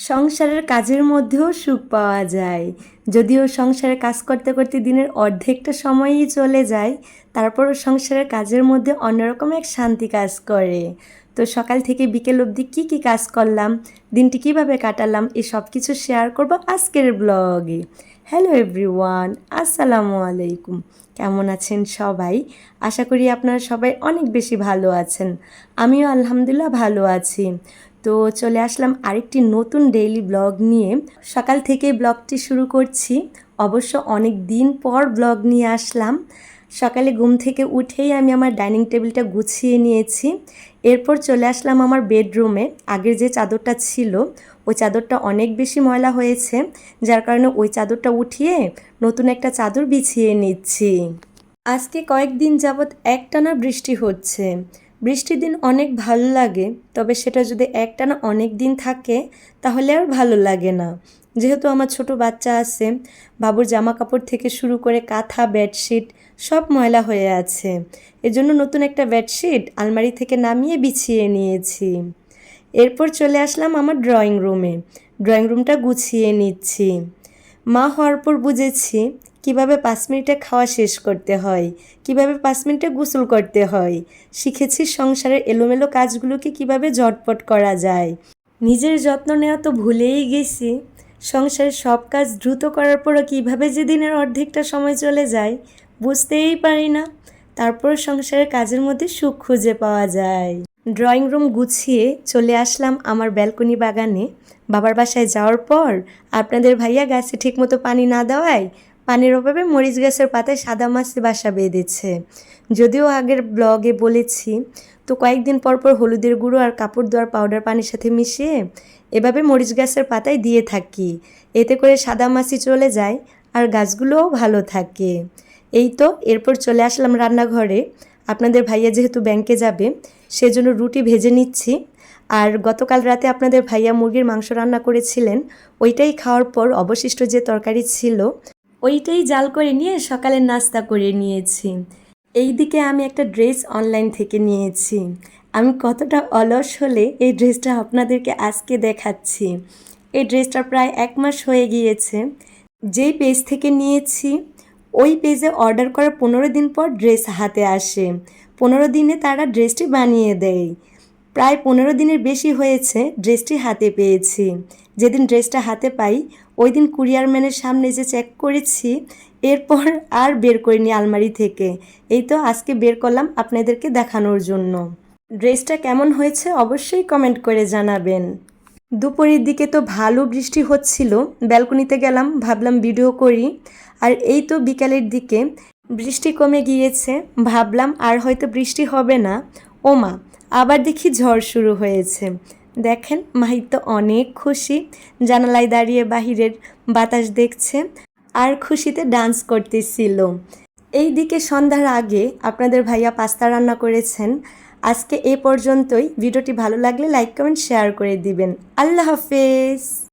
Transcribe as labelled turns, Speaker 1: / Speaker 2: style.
Speaker 1: সংসারের কাজের মধ্যেও সুখ পাওয়া যায়। যদিও সংসারে কাজ করতে করতে দিনের অর্ধেকটা সময়ই চলে যায়, তারপরও সংসারের কাজের মধ্যে অন্যরকম এক শান্তি কাজ করে। তো সকাল থেকে বিকেল অবধি কী কী কাজ করলাম, দিনটি কিভাবে কাটালাম, এই সব কিছু শেয়ার করব আজকের ব্লগে। হ্যালো এভরিওয়ান, আসসালামু আলাইকুম। কেমন আছেন সবাই? আশা করি আপনারা সবাই অনেক বেশি ভালো আছেন। আমিও আলহামদুলিল্লাহ ভালো আছি। তো চলে আসলাম আরেকটি নতুন ডেইলি ব্লগ নিয়ে। সকাল থেকে ব্লগটি শুরু করছি। অবশ্য অনেক দিন পর ব্লগ নিয়ে আসলাম। সকালে ঘুম থেকে উঠেই আমি আমার ডাইনিং টেবিলটা গুছিয়ে নিয়েছি। এরপর চলে আসলাম আমার বেডরুমে। আগের যে চাদরটা ছিল ওই চাদরটা অনেক বেশি ময়লা হয়েছে, যার কারণে ওই চাদরটা উঠিয়ে নতুন একটা চাদর বিছিয়ে নিচ্ছি। আজকে কয়েকদিন যাবৎ একটানা বৃষ্টি হচ্ছে। বৃষ্টির দিন অনেক ভালো লাগে, তবে সেটা যদি একটানা অনেক দিন থাকে তাহলে আর ভালো লাগে না। যেহেতু আমার ছোট বাচ্চা আছে, বাবুর জামা কাপড় থেকে শুরু করে কাঁথা, বেডশিট সব ময়লা হয়ে আছে। এজন্য নতুন একটা বেডশিট আলমারি থেকে নামিয়ে বিছিয়ে নিয়েছি। এরপর চলে আসলাম আমার ড্রয়িং রুমে। ড্রয়িং রুমটা গুছিয়ে নিচ্ছি। মা হওয়ার পর বুঝেছি কিভাবে 5 মিনিটে খাওয়া শেষ করতে হয়, কিভাবে 5 মিনিটে গোসল করতে হয়। শিখেছি সংসারের এলোমেলো কাজগুলোকে কিভাবে ঝটপট করা যায়। নিজের যত্ন নেওয়া তো ভুলেই গেছি। সংসারের সব কাজ দ্রুত করার পরও কীভাবে যে দিনের অর্ধেকটা সময় চলে যায় বুঝতেই পারি না। তারপর সংসারের কাজের মধ্যে সুখ খুঁজে পাওয়া যায়। ড্রয়িং রুম গুছিয়ে চলে আসলাম আমার ব্যালকনি বাগানে। বাবার বাসায় যাওয়ার পর আপনাদের ভাইয়া গাছে ঠিকমতো পানি না দেওয়ায় পানির অভাবে মরিচ গাছের পাতায় সাদা মাছি বাসা বেঁধেছে। যদিও আগের ব্লগে বলেছি, তো কয়েকদিন পর পর হলুদের গুঁড়ো আর কাপড় ধোয়ার পাউডার পানির সাথে মিশিয়ে এভাবে মরিচ গাছের পাতায় দিয়ে থাকি। এতে করে সাদা মাছি চলে যায় আর গাছগুলোও ভালো থাকে। এই তো এরপর চলে আসলাম রান্নাঘরে। আপনাদের ভাইয়া যেহেতু ব্যাংকে যাবে সেজন্য রুটি ভেজে নিচ্ছি। আর গতকাল রাতে আপনাদের ভাইয়া মুরগির মাংস রান্না করেছিলেন, ওইটাই খাওয়ার পর অবশিষ্ট যে তরকারি ছিল ওইটাই জাল করে নিয়ে সকালের নাস্তা করে নিয়েছি। এই দিকে আমি একটা ড্রেস অনলাইন থেকে নিয়েছি। আমি কতটা অলস হলে এই ড্রেসটা আপনাদেরকে আজকে দেখাচ্ছি। এই ড্রেসটা প্রায় 1 মাস হয়ে গিয়েছে। যেই পেজ থেকে নিয়েছি ওই পেজে অর্ডার করার 15 দিন পর ড্রেস হাতে আসে। 15 দিনে তারা ড্রেসটি বানিয়ে দেয়। প্রায় 15 দিনের বেশি হয়েছে ড্রেসটি হাতে পেয়েছি। যেদিন ড্রেসটা হাতে পাই ওই দিন কুরিয়ারম্যানের সামনে যে চেক করেছি, এরপর আর বের করিনি আলমারি থেকে। এই তো আজকে বের করলাম আপনাদেরকে দেখানোর জন্য। ড্রেসটা কেমন হয়েছে অবশ্যই কমেন্ট করে জানাবেন। দুপুরের দিকে তো ভালো বৃষ্টি হচ্ছিল, ব্যালকনিতে গেলাম, ভাবলাম ভিডিও করি। আর এই তো বিকালের দিকে বৃষ্টি কমে গিয়েছে, ভাবলাম আর হয়তো বৃষ্টি হবে না। ওমা, আবার দেখি ঝড় শুরু হয়েছে। দেখেন মাহির তো অনেক খুশি, জানালায় দাঁড়িয়ে বাহিরের বাতাস দেখছে আর খুশিতে ডান্স করতেছিল। এই দিকে সন্ধ্যার আগে আপনাদের ভাইয়া পাস্তা রান্না করেছেন। আজকে এই পর্যন্তই। ভিডিওটি ভালো লাগলে লাইক কমেন্ট শেয়ার করে দিবেন। আল্লাহ হাফেজ।